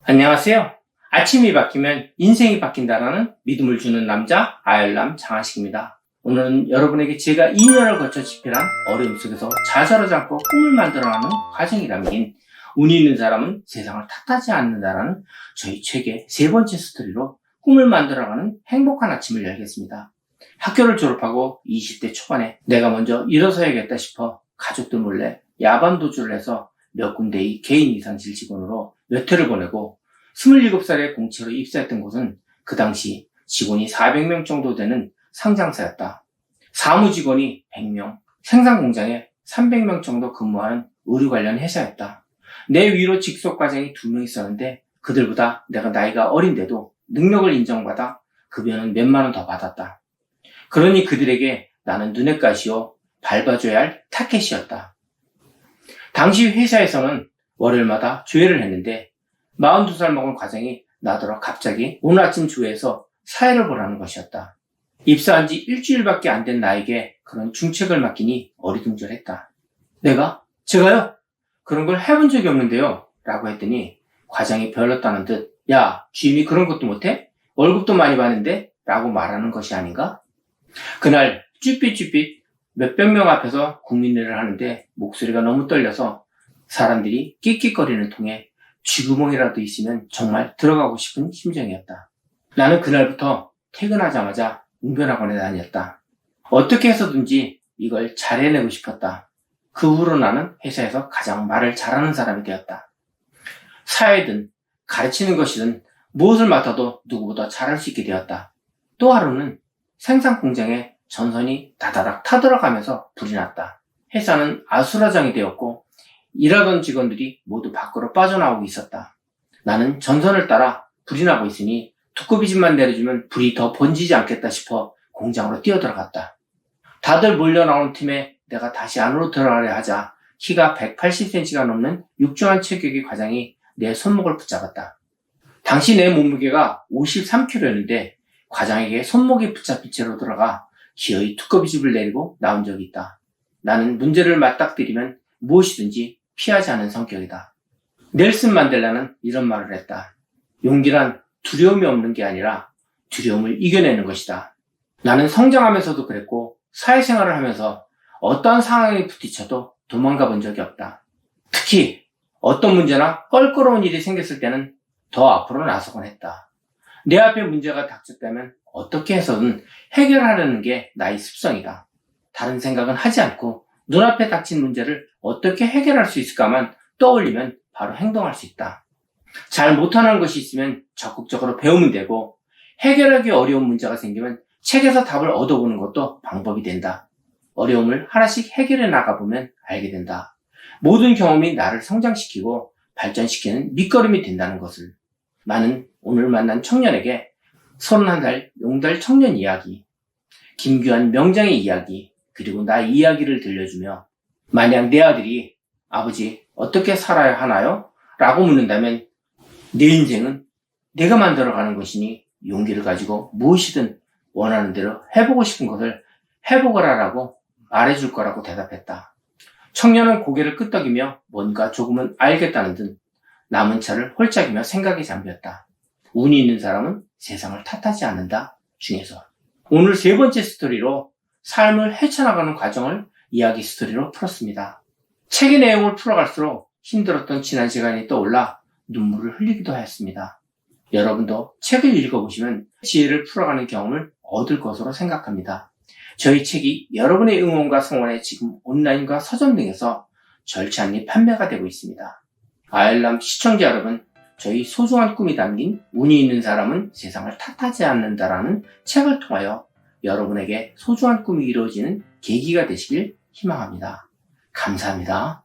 안녕하세요. 아침이 바뀌면 인생이 바뀐다라는 믿음을 주는 남자 아열람 장하식입니다. 오늘은 여러분에게 제가 2년을 거쳐 집필한 어려움 속에서 좌절하지 않고 꿈을 만들어가는 과정이 담긴 운이 있는 사람은 세상을 탓하지 않는다라는 저희 책의 세 번째 스토리로 꿈을 만들어가는 행복한 아침을 열겠습니다. 학교를 졸업하고 20대 초반에 내가 먼저 일어서야겠다 싶어 가족들 몰래 야반 도주를 해서 몇 군데의 개인 이상실 직원으로 몇 해를 보내고 27살에 공채로 입사했던 곳은 그 당시 직원이 400명 정도 되는 상장사였다. 사무직원이 100명, 생산공장에 300명 정도 근무하는 의류 관련 회사였다. 내 위로 직속 과장이 2명 있었는데 그들보다 내가 나이가 어린데도 능력을 인정받아 급여는 몇만 원 더 받았다. 그러니 그들에게 나는 눈엣 가시오 밟아줘야 할 타켓이었다. 당시 회사에서는 월요일마다 조회를 했는데 42살 먹은 과장이 나더러 갑자기 오늘 아침 조회에서 사회를 보라는 것이었다. 입사한 지 일주일밖에 안 된 나에게 그런 중책을 맡기니 어리둥절했다. 제가요? 그런 걸 해본 적이 없는데요. 라고 했더니 과장이 별렀다는 듯 야, 주임이 그런 것도 못해? 월급도 많이 받는데? 라고 말하는 것이 아닌가? 그날 쭈삣쭈삣 몇백 명 앞에서 국민회를 하는데 목소리가 너무 떨려서 사람들이 끽끽거리는 통에 쥐구멍이라도 있으면 정말 들어가고 싶은 심정이었다. 나는 그날부터 퇴근하자마자 웅변학원에 다녔다. 어떻게 해서든지 이걸 잘 해내고 싶었다. 그 후로 나는 회사에서 가장 말을 잘하는 사람이 되었다. 사회든 가르치는 것이든 무엇을 맡아도 누구보다 잘할 수 있게 되었다. 또 하루는 생산 공장에 전선이 다다닥 타들어가면서 불이 났다. 회사는 아수라장이 되었고 일하던 직원들이 모두 밖으로 빠져나오고 있었다. 나는 전선을 따라 불이 나고 있으니 두꺼비집만 내려주면 불이 더 번지지 않겠다 싶어 공장으로 뛰어들어갔다. 다들 몰려나온 팀에 내가 다시 안으로 들어가려 하자 키가 180cm가 넘는 육중한 체격의 과장이 내 손목을 붙잡았다. 당시 내 몸무게가 53kg였는데 과장에게 손목이 붙잡힌 채로 들어가 기어이 두꺼비집을 내리고 나온 적이 있다. 나는 문제를 맞닥뜨리면 무엇이든지 피하지 않은 성격이다. 넬슨 만델라는 이런 말을 했다. 용기란 두려움이 없는 게 아니라 두려움을 이겨내는 것이다. 나는 성장하면서도 그랬고 사회생활을 하면서 어떠한 상황에 부딪혀도 도망가 본 적이 없다. 특히 어떤 문제나 껄끄러운 일이 생겼을 때는 더 앞으로 나서곤 했다. 내 앞에 문제가 닥쳤다면 어떻게 해서든 해결하려는 게 나의 습성이다. 다른 생각은 하지 않고 눈앞에 닥친 문제를 어떻게 해결할 수 있을까만 떠올리면 바로 행동할 수 있다. 잘 못하는 것이 있으면 적극적으로 배우면 되고 해결하기 어려운 문제가 생기면 책에서 답을 얻어보는 것도 방법이 된다. 어려움을 하나씩 해결해 나가보면 알게 된다. 모든 경험이 나를 성장시키고 발전시키는 밑거름이 된다는 것을. 나는 오늘 만난 청년에게 31살 용달 청년 이야기, 김규환 명장의 이야기, 그리고 나의 이야기를 들려주며 만약 내 아들이 아버지 어떻게 살아야 하나요? 라고 묻는다면 내 인생은 내가 만들어가는 것이니 용기를 가지고 무엇이든 원하는 대로 해보고 싶은 것을 해보거라라고 말해줄 거라고 대답했다. 청년은 고개를 끄덕이며 뭔가 조금은 알겠다는 듯 남은 차를 홀짝이며 생각에 잠겼다. 운이 있는 사람은 세상을 탓하지 않는다 중에서 오늘 세 번째 스토리로 삶을 헤쳐나가는 과정을 이야기 스토리로 풀었습니다. 책의 내용을 풀어갈수록 힘들었던 지난 시간이 떠올라 눈물을 흘리기도 하였습니다. 여러분도 책을 읽어보시면 지혜를 풀어가는 경험을 얻을 것으로 생각합니다. 저희 책이 여러분의 응원과 성원에 지금 온라인과 서점 등에서 절찬리 판매가 되고 있습니다. 아열람 시청자 여러분, 저희 소중한 꿈이 담긴 운이 있는 사람은 세상을 탓하지 않는다라는 책을 통하여 여러분에게 소중한 꿈이 이루어지는 계기가 되시길 희망합니다. 감사합니다.